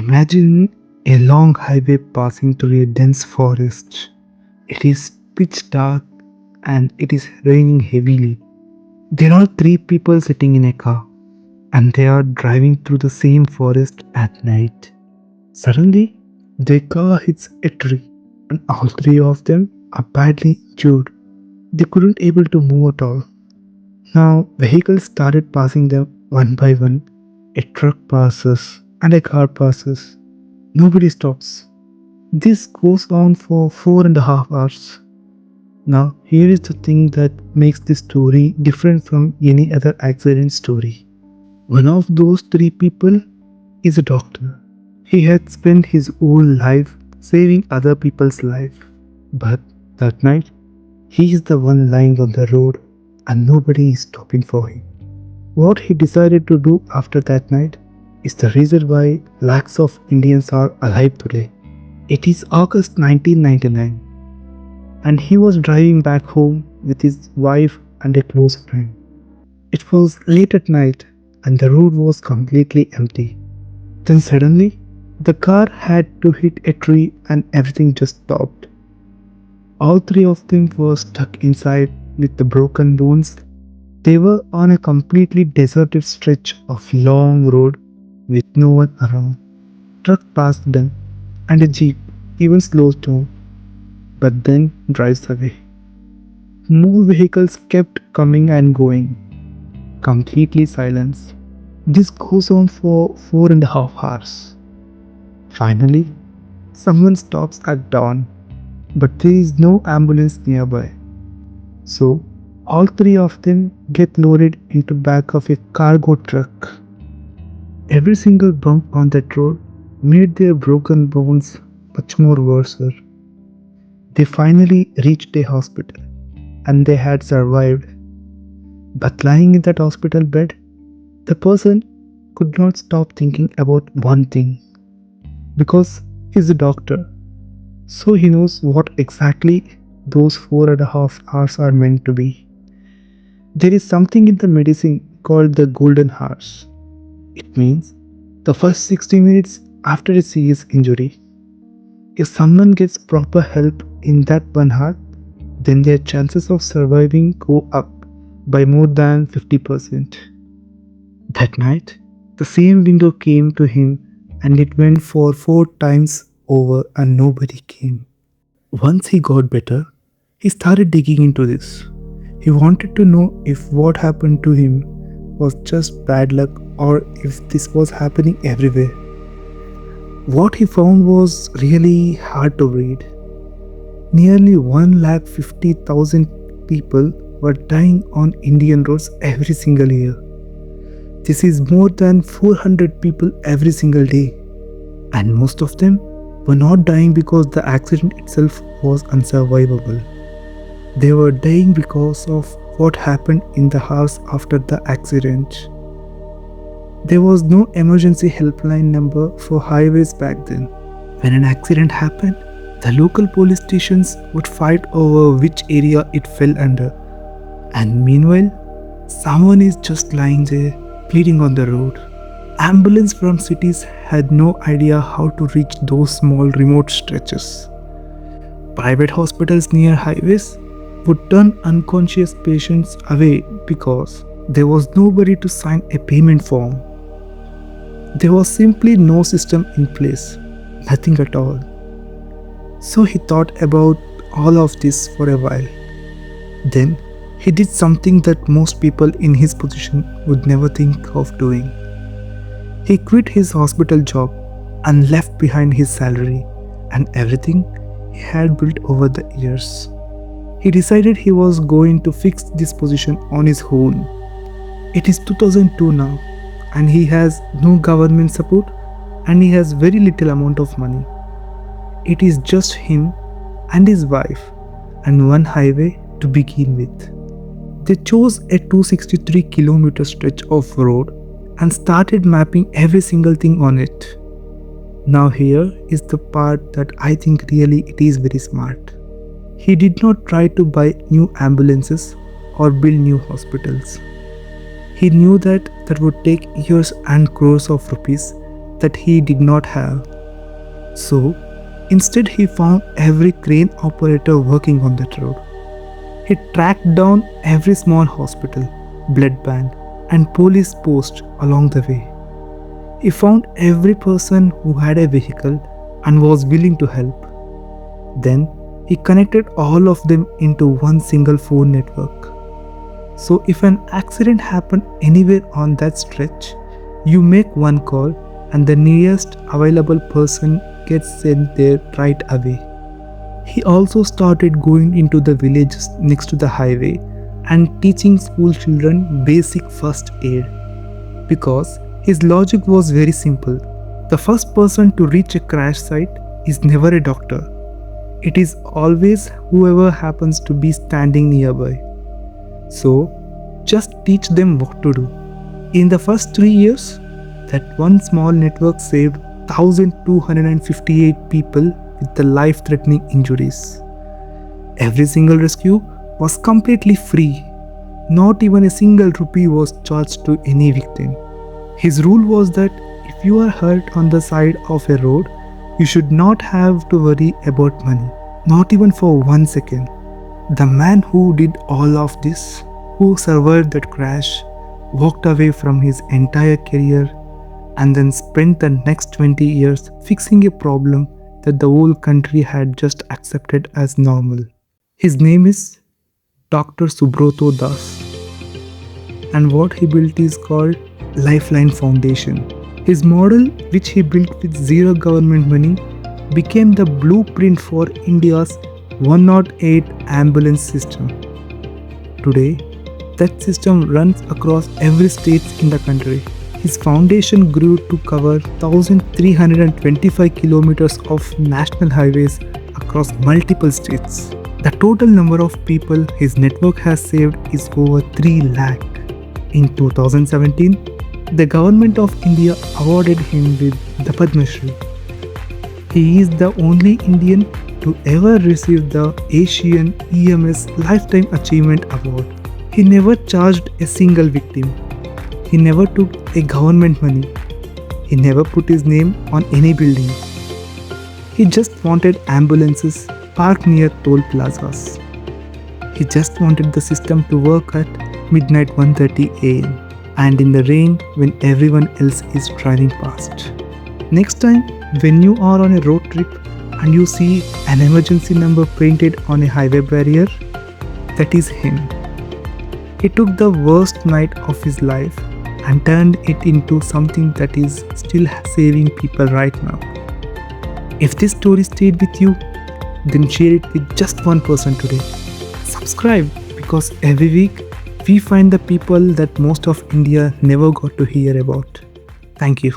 Imagine a long highway passing through a dense forest. It is pitch dark and it is raining heavily. There are three people sitting in a car and they are driving through the same forest at night. Suddenly, their car hits a tree and all three of them are badly injured. They couldn't able to move at all. Now vehicles started passing them one by one. A truck passes and a car passes. Nobody stops. This goes on for 4.5 hours. Now, here is the thing that makes this story different from any other accident story. One of those three people is a doctor. He had spent his whole life saving other people's life. But that night, he is the one lying on the road and nobody is stopping for him. What he decided to do after that night is the reason why lakhs of Indians are alive today. It is August 1999 and he was driving back home with his wife and a close friend. It was late at night and the road was completely empty. Then suddenly, the car had to hit a tree and everything just stopped. All three of them were stuck inside with the broken bones. They were on a completely deserted stretch of long road with no one around. Truck passed them and a jeep even slows down but then drives away. More vehicles kept coming and going. Completely silence. This goes on for 4.5 hours. Finally, someone stops at dawn, but there is no ambulance nearby. So, all three of them get loaded into back of a cargo truck. Every single bump on that road made their broken bones much more worse. They finally reached a hospital and they had survived. But lying in that hospital bed, the person could not stop thinking about one thing. Because he's a doctor, so he knows what exactly those 4.5 hours are meant to be. There is something in the medicine called the golden hours. It means the first 60 minutes after a serious injury. If someone gets proper help in that 1 hour, then their chances of surviving go up by more than 50%. That night, the same window came to him and it went for 4 times over and nobody came. Once he got better, he started digging into this. He wanted to know if what happened to him was just bad luck or if this was happening everywhere. What he found was really hard to read. Nearly 150,000 people were dying on Indian roads every single year. This is more than 400 people every single day. And most of them were not dying because the accident itself was unsurvivable. They were dying because of what happened in the hours after the accident. There was no emergency helpline number for highways back then. When an accident happened, the local police stations would fight over which area it fell under. And meanwhile, someone is just lying there, bleeding on the road. Ambulance from cities had no idea how to reach those small remote stretches. Private hospitals near highways would turn unconscious patients away because there was nobody to sign a payment form. There was simply no system in place, nothing at all. So he thought about all of this for a while. Then he did something that most people in his position would never think of doing. He quit his hospital job and left behind his salary and everything he had built over the years. He decided he was going to fix this position on his own. It is 2002 now and he has no government support and he has very little amount of money. It is just him and his wife and one highway to begin with. They chose a 263-kilometer stretch of road and started mapping every single thing on it. Now here is the part that I think really it is very smart. He did not try to buy new ambulances or build new hospitals. He knew that would take years and crores of rupees that he did not have. So, instead, he found every crane operator working on that road. He tracked down every small hospital, blood bank, and police post along the way. He found every person who had a vehicle and was willing to help. Then, he connected all of them into one single phone network. So, if an accident happened anywhere on that stretch, you make one call and the nearest available person gets sent there right away. He also started going into the villages next to the highway and teaching school children basic first aid because his logic was very simple. The first person to reach a crash site is never a doctor. It is always whoever happens to be standing nearby. So, just teach them what to do. In the first 3 years, that one small network saved 1,258 people with the life-threatening injuries. Every single rescue was completely free. Not even a single rupee was charged to any victim. His rule was that if you are hurt on the side of a road, you should not have to worry about money, not even for 1 second. The man who did all of this, who survived that crash, walked away from his entire career and then spent the next 20 years fixing a problem that the whole country had just accepted as normal. His name is Dr. Subroto Das, and what he built is called Lifeline Foundation. His model, which he built with zero government money, became the blueprint for India's 108 ambulance system. Today, that system runs across every state in the country. His foundation grew to cover 1,325 kilometers of national highways across multiple states. The total number of people his network has saved is over 3 lakh. In 2017, the government of India awarded him with the Padma Shri. He is the only Indian to ever receive the Asian EMS Lifetime Achievement Award. He never charged a single victim. He never took a government money. He never put his name on any building. He just wanted ambulances parked near toll plazas. He just wanted the system to work at midnight 1:30 a.m. and in the rain when everyone else is driving past. Next time, when you are on a road trip and you see an emergency number painted on a highway barrier, that is him. He took the worst night of his life and turned it into something that is still saving people right now. If this story stayed with you, then share it with just one person today. Subscribe, because every week we find the people that most of India never got to hear about. Thank you.